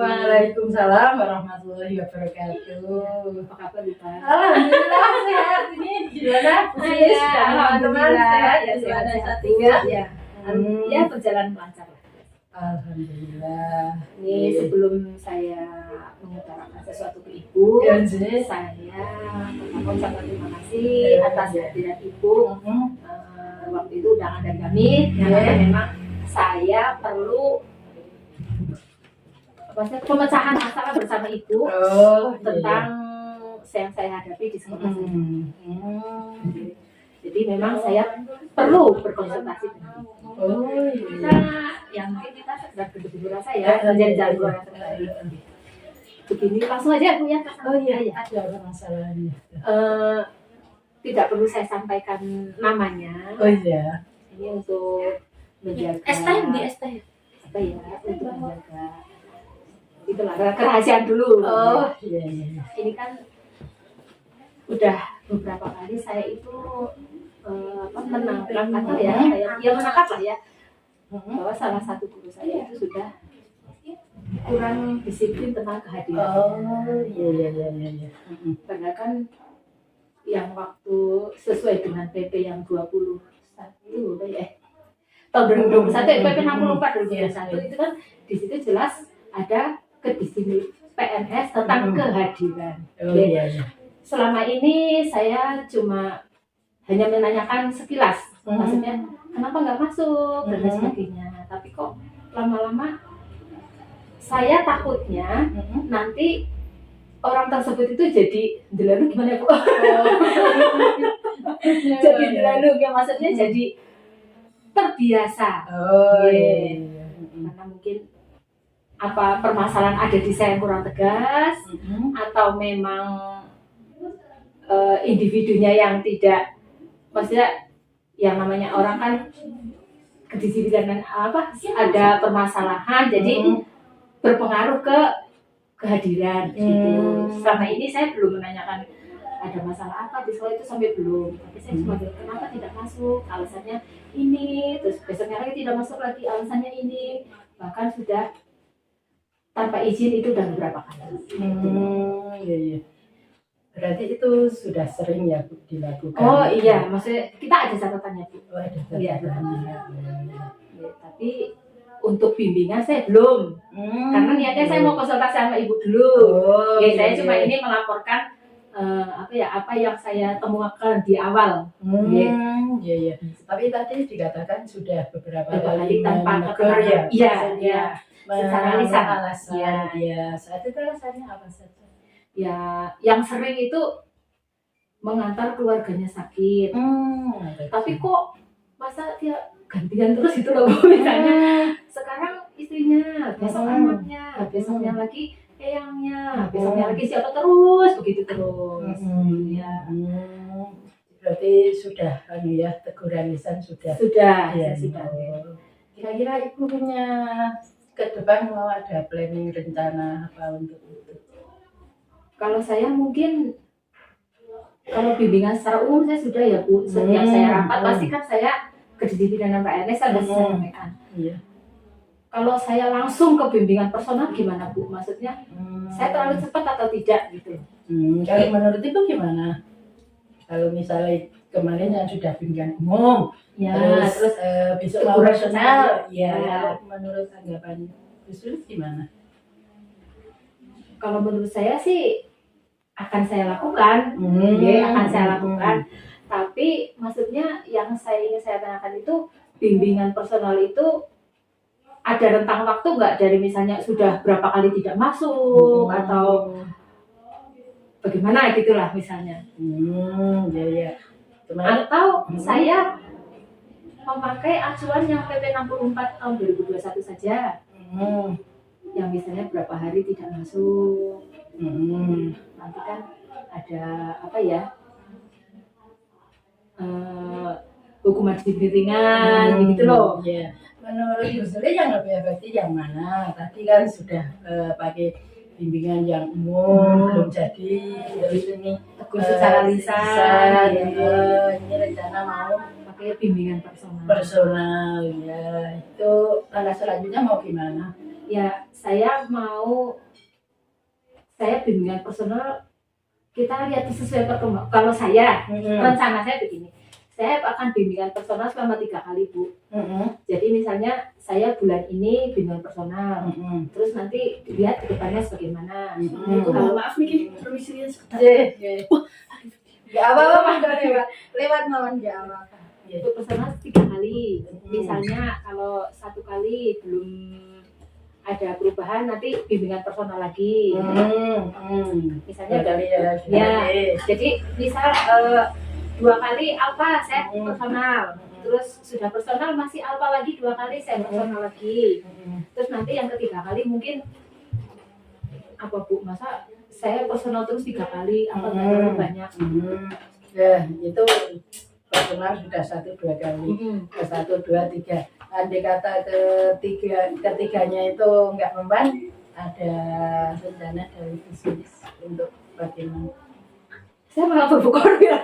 Waalaikumsalam warahmatullahi wabarakatuh. Apa kabar Ibu? Alhamdulillah sehat. Ini gimana? Iya, Teman-teman alhamdulillah. sehat Ya, ya, sehat sehat satu. juga. Ya. Ya, berjalan lancar lah. Alhamdulillah. Ini sebelum saya mengutarakan sesuatu ke Ibu, Ya, Zi. saya pertama ucapkan terima kasih atas kehadiran Ibu. Waktu itu undangan dari kami, karena memang saya perlu pemecahan masalah bersama Ibu tentang yang saya hadapi di sekolah saya. Jadi memang saya perlu berkonsultasi dengan Ibu. Kita yang mungkin kita sedang berdua saya menjadi jagoan terbaik. Begini langsung aja Bu ya. Ada apa masalahnya? Tidak perlu saya sampaikan namanya. Oh iya. Ini untuk menjaga ST ya, untuk menjaga itulah kerahasiaan dulu. Iya. Ini kan udah beberapa kali saya itu menangkap atau ya menangkap lah ya bahwa salah satu guru saya itu sudah kurang disiplin tentang kehadiran. Iya. Karena kan yang waktu sesuai dengan PP yang 21 tahun 2021 PP 64 2021 itu kan di situ jelas ada kedisiplinan PNS tentang kehadiran. Iya. Selama ini saya cuma hanya menanyakan sekilas, maksudnya kenapa nggak masuk dan lain sebagainya. Tapi kok lama-lama saya takutnya nanti orang tersebut itu jadi delalu gimana Bu? Jadi delalu ya, maksudnya jadi terbiasa. Iya. Karena mungkin apa permasalahan ada di saya yang kurang tegas atau memang individunya yang tidak, maksudnya yang namanya orang kan kedisiplinan ada permasalahan jadi berpengaruh ke kehadiran gitu. Selama ini saya belum menanyakan ada masalah apa di sekolah itu sampai belum. Tapi saya cuma bilang kenapa tidak masuk, alasannya ini, terus besoknya lagi tidak masuk lagi alasannya ini. Bahkan sudah tanpa izin itu udah beberapa kali. Iya. Berarti itu sudah sering ya Bu dilakukan. Oh iya, maksudnya kita ada catatannya Bu. Ada Iya, catatannya. tapi untuk bimbingan saya belum. Karena niatnya saya mau konsultasi sama Ibu dulu. Saya cuma ini melaporkan apa yang saya temukan di awal. Iya. Tapi tadi dikatakan sudah beberapa kali tanpa menegur ya. Iya. Secara lisan. Alasan. Iya. Saat itu alasannya apa saja? Ya, yang sering itu mengantar keluarganya sakit. Tapi kok masa dia gantian terus itu loh Bu, misalnya sekarang istrinya, besok anaknya, besoknya lagi eyangnya, besoknya lagi siapa terus begitu terus. Berarti sudah teguran lisan sudah. Sudah. Kira-kira Ibu punya ke depan mau ada planning rencana apa untuk itu? Kalau saya mungkin kalau bimbingan secara umum saya sudah ya Bu. Setiap saya rapat pasti kan saya kedisiplinan PNS ada saya sampaikan. Iya. Kalau saya langsung ke bimbingan personal gimana Bu? Maksudnya saya terlalu cepat atau tidak gitu? Kalau menurut Ibu gimana? Kalau misalnya kemarin yang sudah bimbingan umum, terus besok mau personal, menurut tanggapan Gus gimana? Kalau menurut saya sih akan saya lakukan, Tapi maksudnya yang ingin saya tanyakan itu bimbingan personal itu ada rentang waktu nggak dari misalnya sudah berapa kali tidak masuk atau bagaimana gitulah misalnya. Atau saya memakai acuan yang PP 64 tahun 2021 saja. Yang misalnya berapa hari tidak masuk. Nanti kan ada hukuman disiplin ringan gitu loh. Menurut Gus yang lebih efektif yang mana? Tadi kan sudah pakai bimbingan yang umum belum jadi, terus ini tegur secara lisan. Ini rencana mau pakai bimbingan personal ya. Itu langkah selanjutnya mau gimana? Ya saya bimbingan personal, kita lihat sesuai perkembangan. Kalau saya rencana saya begini, saya akan bimbingan personal selama 3 kali Bu. Jadi misalnya saya bulan ini bimbingan personal, terus nanti dilihat ke depannya sebagaimana. Kalau maaf nih, permisi sebentar. Ya apa-apa, lewat mawon ya apa. Untuk personal 3 kali. Misalnya kalau 1 kali belum ada perubahan, nanti bimbingan personal lagi. Misalnya jadi misal 2 kali alfa saya personal, terus sudah personal masih alfa lagi 2 kali saya personal lagi. Terus nanti yang ketiga kali mungkin apa Bu, masa saya personal terus 3 kali, apa terlalu banyak? Ya itu personal sudah 1-2 kali, 1-2-3. Andai kata ketiganya itu nggak mempan, ada rencana dari bisnis untuk bagaimana? Saya malah berbuka aja.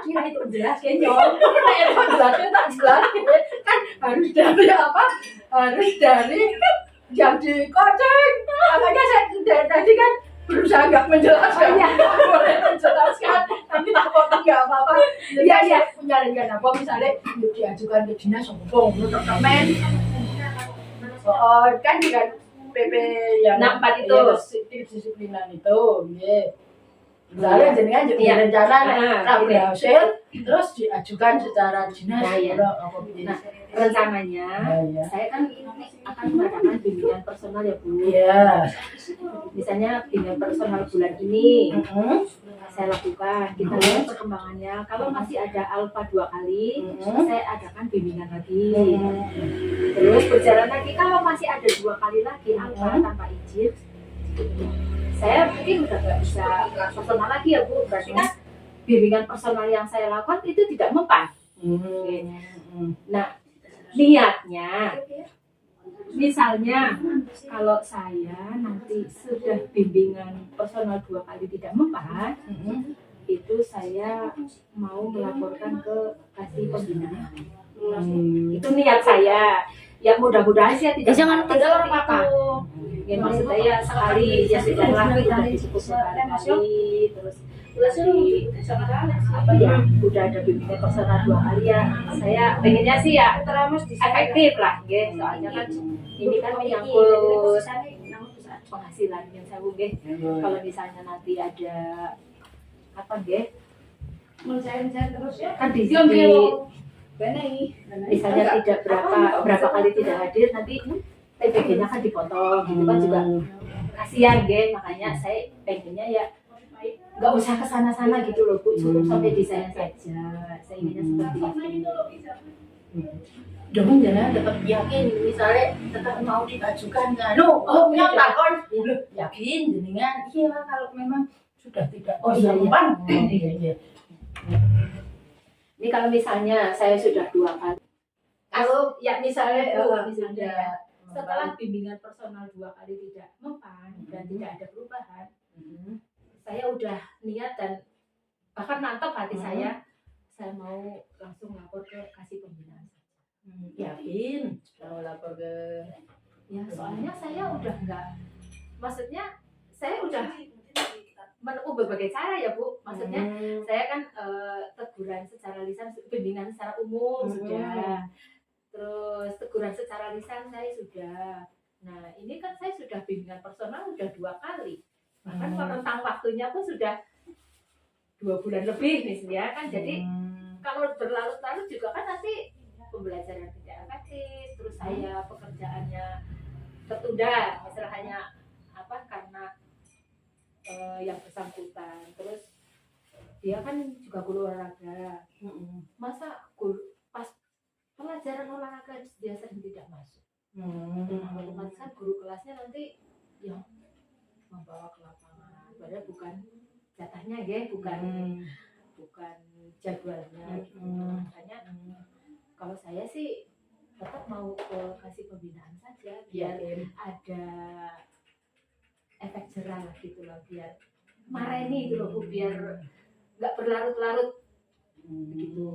Kira itu jelas kenyong. Itu jelasnya tak jelas kan harus dari apa? Harus dari yang dikoceng. Makanya saya tadi kan berusaha nggak menjelaskan. Boleh menjelaskan, tapi tak potong nggak apa-apa. Iya. Punya rencana apa? Misalnya untuk diajukan ke dinas hukum, untuk temen. Oh, kan dengan PP yang 64 itu. Disiplinan itu, ya. Misalnya jenengan juga rencana berhasil, terus diajukan secara dinas. Rencananya saya kan akan mengadakan bimbingan personal ya Bu. Iya. Misalnya bimbingan personal bulan ini saya lakukan, kita lihat perkembangannya. Kalau masih ada alfa 2 kali, saya adakan bimbingan lagi. Terus berjalan lagi, kalau masih ada 2 kali lagi alfa tanpa izin, saya mungkin udah nggak bisa personal lagi ya Bu. Berarti kan bimbingan personal yang saya lakukan itu tidak mempan. Nah, niatnya misalnya kalau saya nanti sudah bimbingan personal 2 kali tidak mempan, itu saya mau melaporkan ke kasih pembinaan. Itu niat saya. Ya mudah-mudahan sih tidak tinggal apa-apa. Ya maksud saya sekali ya sudah lagi sudah disebut sekali, terus lagi apa ya udah ada bimbingan personal 2 kali ya. Saya pengennya sih ya efektif lah, ya. Soalnya kan ini kan menyangkut penghasilan yang saya mungkin kalau misalnya nanti ada apa Terus ya. kan di misalnya tidak berapa kali tidak hadir, nanti TPG-nya kan dipotong, gitu kan juga kasihan makanya saya pengennya ya nggak usah kesana-sana gitu loh Bu, cukup sampai di saya saja. Saya inginnya seperti itu. Dong jangan tetap yakin, misalnya tetap mau diajukan kan? Yang takon, yakin jenengan. Iya kalau memang sudah tidak mempan. Iya. Ini kalau misalnya saya sudah 2 kali, kalau ya misalnya setelah bimbingan personal 2 kali tidak mempan dan tidak ada perubahan, saya udah niat dan bahkan mantap hati saya mau langsung lapor ke kasih pembinaan. Yakin mau lapor ke ya soalnya saya udah enggak, maksudnya saya udah menempuh berbagai cara ya Bu, maksudnya saya kan teguran secara lisan, bimbingan secara umum sudah, terus teguran secara lisan saya sudah. Nah ini kan saya sudah bimbingan personal sudah 2 kali, bahkan rentang waktunya pun sudah 2 bulan lebih misalnya kan. Jadi kalau berlarut-larut juga kan nanti pembelajaran tidak efektif, terus saya pekerjaannya tertunda, misalnya apa karena yang bersangkutan, terus dia kan juga guru olahraga, masa pas pelajaran olahraga dia sering tidak masuk, otomatis kan guru kelasnya nanti yang membawa ke lapangan, padahal bukan jatahnya bukan jadwalnya gitu. Makanya kalau saya sih tetap mau ke kasih pembinaan saja biar ada efek jerah gitu loh, biar mareni gitu loh Bu, biar nggak berlarut-larut begitu.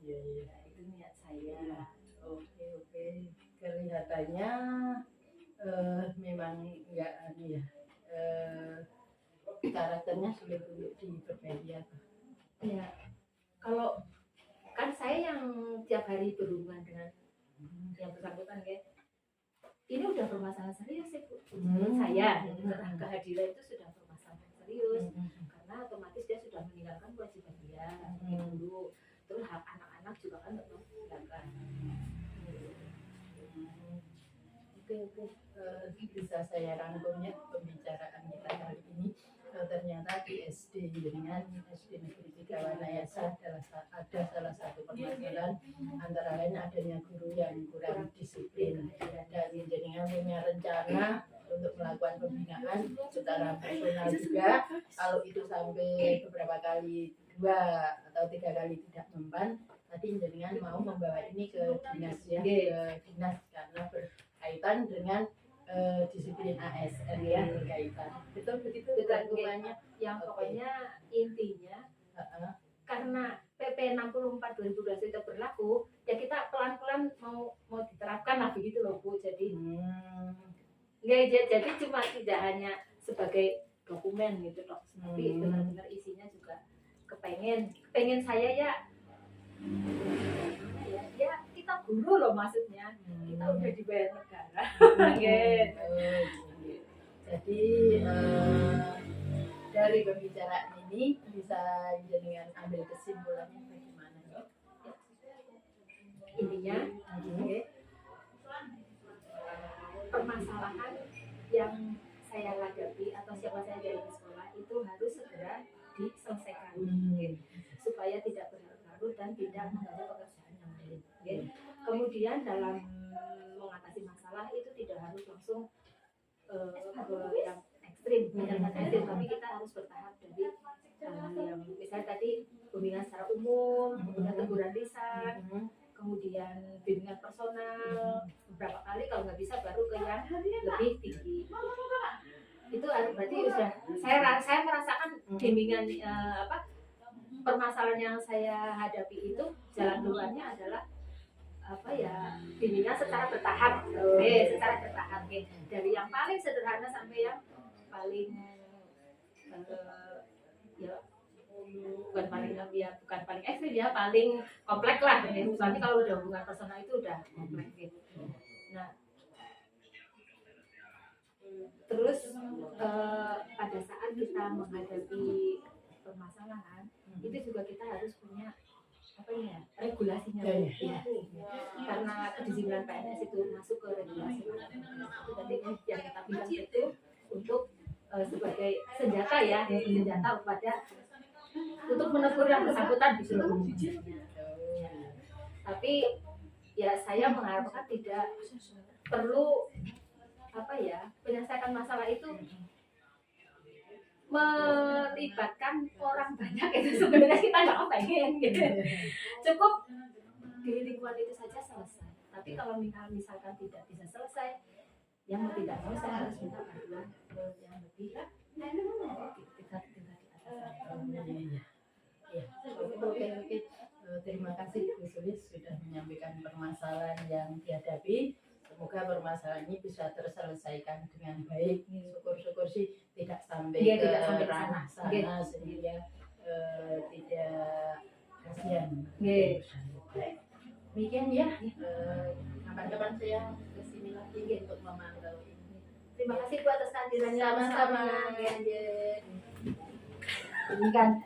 Iya. Itu niat saya. Oke. Kelihatannya saya yang tiap hari berhubungan dengan yang bersangkutan kayak ini udah bermasalah serius ya Bu. Saya kehadiran itu sudah bermasalah serius karena otomatis dia sudah meninggalkan kewajiban dia dulu. Terus hak anak-anak juga kan tetap meninggalkan. Oke. Bisa saya rangkumnya pembicaraan kita hari ini. Ternyata di SD dengan SD Negeri 3 Wanayasa ada salah satu permasalahan, antara lain adanya guru yang kurang disiplin, dan dengan punya rencana untuk melakukan pembinaan secara personal juga. Kalau itu sampai beberapa kali 2 atau 3 kali tidak mempan, tadi dengan mau membawa ini ke dinas ya, ke dinas karena berkaitan dengan disiplin ASN ya, berkaitan. Betul begitu rangkumannya. Yang pokoknya intinya karena PP 64 2012 itu berlaku, ya kita pelan-pelan mau diterapkan lah begitu loh Bu. Jadi jadi cuma tidak hanya sebagai dokumen gitu dok, tapi benar-benar isinya juga kepengen saya ya kita guru loh, maksudnya kita udah dibayar negara. Jadi dari pembicaraan ini bisa dengan ambil kesimpulannya bagaimana ya? Intinya permasalahan yang saya hadapi atau siapa saya dari sekolah itu harus segera diselesaikan supaya tidak berlarut dan tidak mengganggu pekerjaan yang lain. Kemudian dalam mengatasi masalah itu tidak harus langsung ke yang ekstrim, tapi kita harus bertahap dari yang misalnya tadi pembinaan secara umum, kemudian teguran lisan, kemudian bimbingan personal, beberapa kali kalau nggak bisa baru ke yang lebih tinggi. Itu berarti sudah saya merasakan bimbingan permasalahan yang saya hadapi itu jalan keluarnya adalah bimbingan secara bertahap, dari yang paling sederhana sampai yang paling bukan paling ekstrim ya, paling kompleks lah. Misalnya kalau udah hubungan personal itu udah kompleks gitu. Nah, terus pada saat kita menghadapi permasalahan itu juga kita harus punya regulasinya. Karena kedisiplinan PNS itu masuk ke regulasi. Itu tadi yang kita bilang itu untuk sebagai senjata ya, senjata untuk menegur yang bersangkutan di seluruh dunia. Tapi ya saya mengharapkan tidak perlu menyelesaikan masalah itu melibatkan orang banyak, itu sebenarnya kita nggak pengen gitu. Cukup di lingkungan itu saja selesai. Tapi kalau misalkan tidak bisa selesai, yang mau tidak mau saya harus minta bantuan yang lebih tingkat di atas. Oke. Terima kasih Bu Sulis sudah menyampaikan permasalahan yang dihadapi. Semoga permasalahan ini bisa terselesaikan dengan baik. Syukur-syukur sih tidak sampai ke ranah sana sehingga tidak kasihan. Demikian ya. Kapan-kapan saya kesini lagi untuk memantau ini. Terima kasih Bu atas kehadirannya. Sama-sama. Ini kan